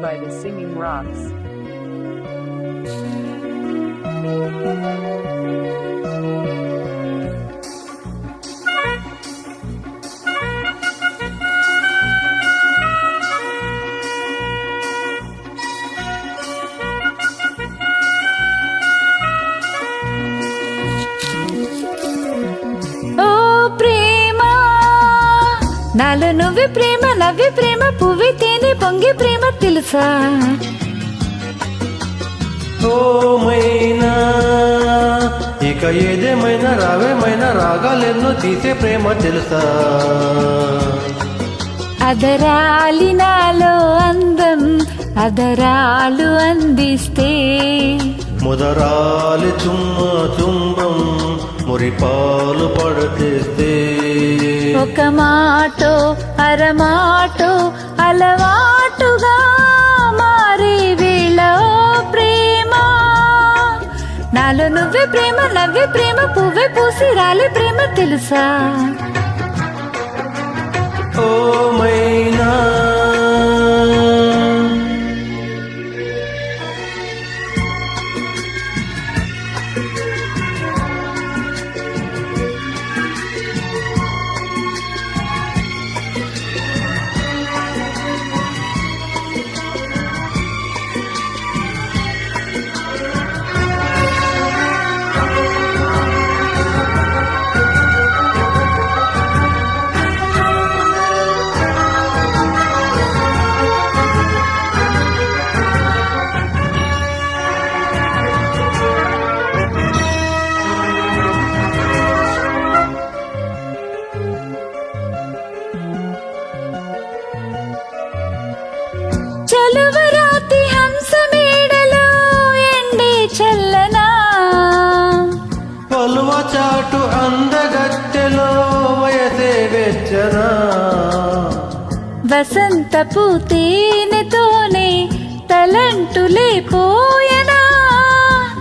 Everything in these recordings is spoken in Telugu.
by the Singing Rocks. నాలో నువ్వే ప్రేమ నవ్వే ప్రేమ పువ్వే తేనె పొంగి ప్రేమ తెలుసా ఓ మైనా ఇక ఏదేమైనా రావేమైనా రాగాలెన్నో తీసే ప్రేమ తెలుసా అదరాలి నాలో అందం అదరాలు అందిస్తే ముదరాలి చుంబం మురిపాలు పడతేస్తే ఒక మాటో అరమాటో అలవాటుగా మారే వేళ ప్రేమ నాలో నువ్వే ప్రేమ నవ్వే ప్రేమ పువ్వే పూసి రాలే ప్రేమ తెలుసా ఓ మైనా చలువరాతి హంస మేడలో ఎండే చల్లనా పలువ చాటు అందగత్తెలో వయసే వెచ్చనా వసంతపు తేనెతోనే తలంటులే పోయనా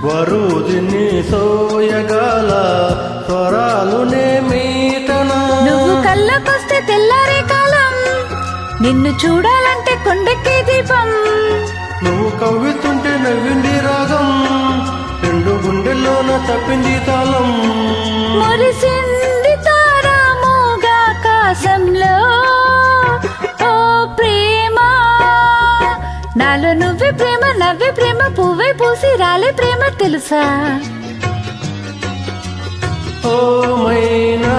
వరుదిని సోయగాల స్వరాలునే మీటనా నువ్వు కళ్ళకొస్తే తెల్లారే కాలం నిన్ను చూడాలంటే కొండెక్కే దీపం నువ్వు కవ్విస్తుంటే నవ్వింది రాగం రెండు గుండెల్లోన తప్పింది తాళం మురిసింది తారామోగా ఆకాశంలో ఓ ప్రేమ నాలో నువ్వే ప్రేమ నవ్వే ప్రేమ పువ్వే పూసి రాలే ప్రేమ తెలుసా ఓ మైనా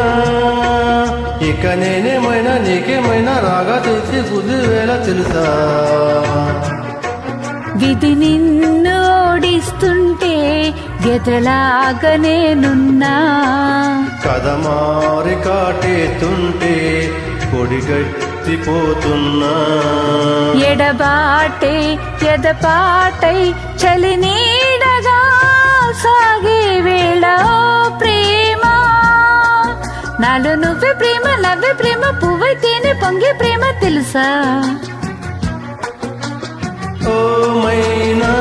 ఇక నేనేమైనా నీకేమైనా రాగా తెలిసి బుద్ధి వేళ తెలుసా విధి నిన్ను ఓడిస్తుంటే గెదలాగా నేనున్నా కదమారి కాటేస్తుంటే కొడిగట్టిపోతున్నా ఎడబాటే ఎదపాటై చలి నీడగా సాగే వేళ ఓ ప్రేమ నాలో నువ్వే ప్రేమ నవ్వే ప్రేమ పువ్వై తేనె పొంగే ప్రేమ తెలుసా ఓ మైనా